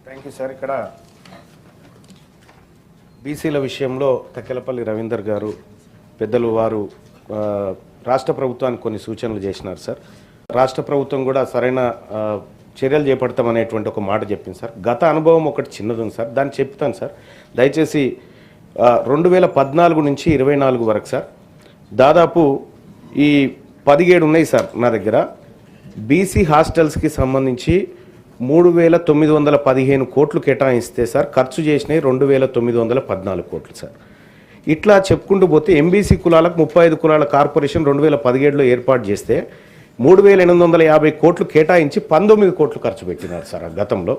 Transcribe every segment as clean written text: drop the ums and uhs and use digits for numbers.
Thank you sir. ఇక్కడ బీసీల విషయంలో తక్కెలపల్లి రవీందర్ గారు పెద్దలు వారు రాష్ట్ర ప్రభుత్వానికి కొన్ని సూచనలు చేసినారు సార్. రాష్ట్ర ప్రభుత్వం కూడా సరైన చర్యలు చేపడతామనేటువంటి ఒక మాట చెప్పింది సార్. గత అనుభవం ఒకటి చిన్నది ఉంది సార్, దాన్ని చెప్తాను సార్. దయచేసి 2014 నుంచి 24 వరకు సార్ దాదాపు ఈ 17 ఉన్నాయి సార్ నా దగ్గర. బీసీ హాస్టల్స్కి సంబంధించి 3,915 కోట్లు కేటాయిస్తే సార్ ఖర్చు చేసినాయి 2,914 కోట్లు సార్. ఇట్లా చెప్పుకుంటూ పోతే ఎంబీసీ కులాలకు 35 కులాల కార్పొరేషన్ 2017లో ఏర్పాటు చేస్తే 3,850 కోట్లు కేటాయించి 19 కోట్లు ఖర్చు పెట్టినారు సార్. గతంలో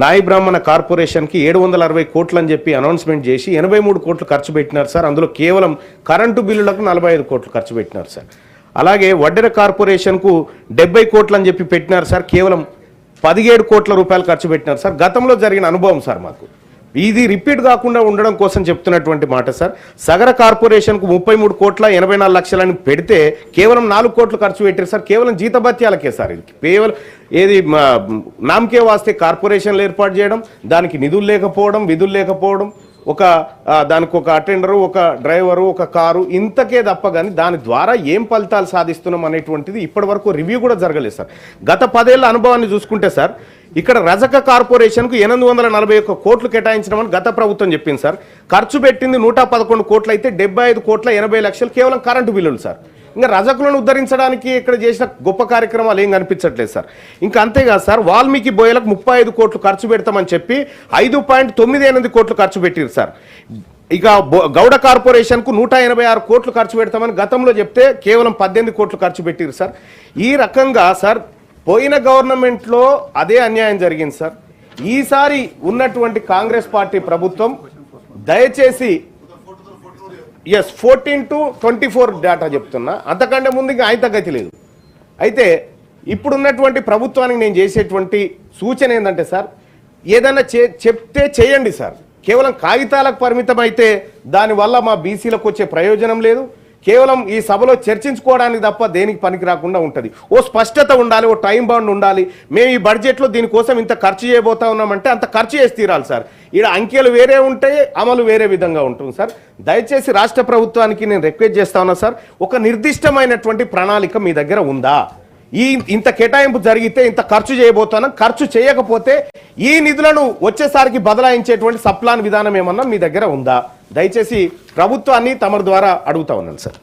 నాయి బ్రాహ్మణ కార్పొరేషన్కి 760 కోట్లు అని చెప్పి అనౌన్స్మెంట్ చేసి 83 కోట్లు ఖర్చు పెట్టినారు సార్. అందులో కేవలం కరెంటు బిల్లులకు 45 కోట్లు ఖర్చు పెట్టినారు సార్. అలాగే వడ్డెర కార్పొరేషన్కు 70 కోట్లు అని చెప్పి పెట్టినారు సార్. కేవలం 17 కోట్ల రూపాయలు ఖర్చు పెట్టినారు సార్. గతంలో జరిగిన అనుభవం సార్ మాకు. ఇది రిపీట్ కాకుండా ఉండడం కోసం చెప్తున్నటువంటి మాట సార్. సగర కార్పొరేషన్కు 33 కోట్ల 84 లక్షలని పెడితే కేవలం 4 కోట్లు ఖర్చు పెట్టారు సార్. కేవలం జీతభత్యాలకే సార్. ఇది కేవలం ఏది నామకే వాస్తే కార్పొరేషన్లు ఏర్పాటు చేయడం, దానికి నిధులు లేకపోవడం, విధులు లేకపోవడం, దానికి ఒక అటెండరు, ఒక డ్రైవరు, ఒక కారు, ఇంతకే తప్ప కానీ దాని ద్వారా ఏం ఫలితాలు సాధిస్తున్నాం అనేటువంటిది ఇప్పటి వరకు రివ్యూ కూడా జరగలేదు సార్. గత 10 ఏళ్ల అనుభవాన్ని చూసుకుంటే సార్ ఇక్కడ రజక కార్పొరేషన్కు 841 కోట్లు కేటాయించడం గత ప్రభుత్వం చెప్పింది సార్. ఖర్చు పెట్టింది 111 కోట్లు అయితే 75 కోట్ల 80 లక్షలు కేవలం కరెంటు బిల్లులు సార్. ఇంకా రజకులను ఉద్ధరించడానికి ఇక్కడ చేసిన గొప్ప కార్యక్రమాలు ఏం కనిపించట్లేదు సార్. ఇంకా అంతేకాదు సార్, వాల్మీకి బోయలకు 35 కోట్లు ఖర్చు పెడతామని చెప్పి 5.98 కోట్లు ఖర్చు పెట్టారు సార్. ఇక గౌడ కార్పొరేషన్కు 186 కోట్లు ఖర్చు పెడతామని గతంలో చెప్తే కేవలం 18 కోట్లు ఖర్చు పెట్టారు సార్. ఈ రకంగా సార్ పోయిన గవర్నమెంట్లో అదే అన్యాయం జరిగింది సార్. ఈసారి ఉన్నటువంటి కాంగ్రెస్ పార్టీ ప్రభుత్వం దయచేసి 14 to 24 డేటా చెప్తున్నా, అంతకంటే ముందు ఇంకా ఆయన తగ్గతి లేదు. అయితే ఇప్పుడున్నటువంటి ప్రభుత్వానికి నేను చేసేటువంటి సూచన ఏంటంటే సార్, ఏదైనా చెప్తే చేయండి సార్. కేవలం కాగితాలకు పరిమితం అయితే దానివల్ల మా బీసీలకు వచ్చే ప్రయోజనం లేదు. కేవలం ఈ సభలో చర్చించుకోవడానికి తప్ప దేనికి పనికి రాకుండా ఉంటుంది. ఓ స్పష్టత ఉండాలి, ఓ టైం బౌండ్ ఉండాలి. మేము ఈ బడ్జెట్లో దీనికోసం ఇంత ఖర్చు చేయబోతా ఉన్నామంటే అంత ఖర్చు చేసి తీరాలి సార్. ఇక్కడ అంకెలు వేరే ఉంటాయి, అమలు వేరే విధంగా ఉంటుంది సార్. దయచేసి రాష్ట్ర ప్రభుత్వానికి నేను రిక్వెస్ట్ చేస్తా ఉన్నా సార్, ఒక నిర్దిష్టమైనటువంటి ప్రణాళిక మీ దగ్గర ఉందా? ఇంత కేటాయింపు జరిగితే ఇంత ఖర్చు చేయబోతున్నాం, ఖర్చు చేయకపోతే ఈ నిధులను వచ్చేసారికి బదలాయించేటువంటి సప్లాన్ విధానం ఏమన్నా మీ దగ్గర ఉందా? దయచేసి ప్రభుత్వాన్ని తమ ద్వారా అడుగుతా ఉన్నాను సార్.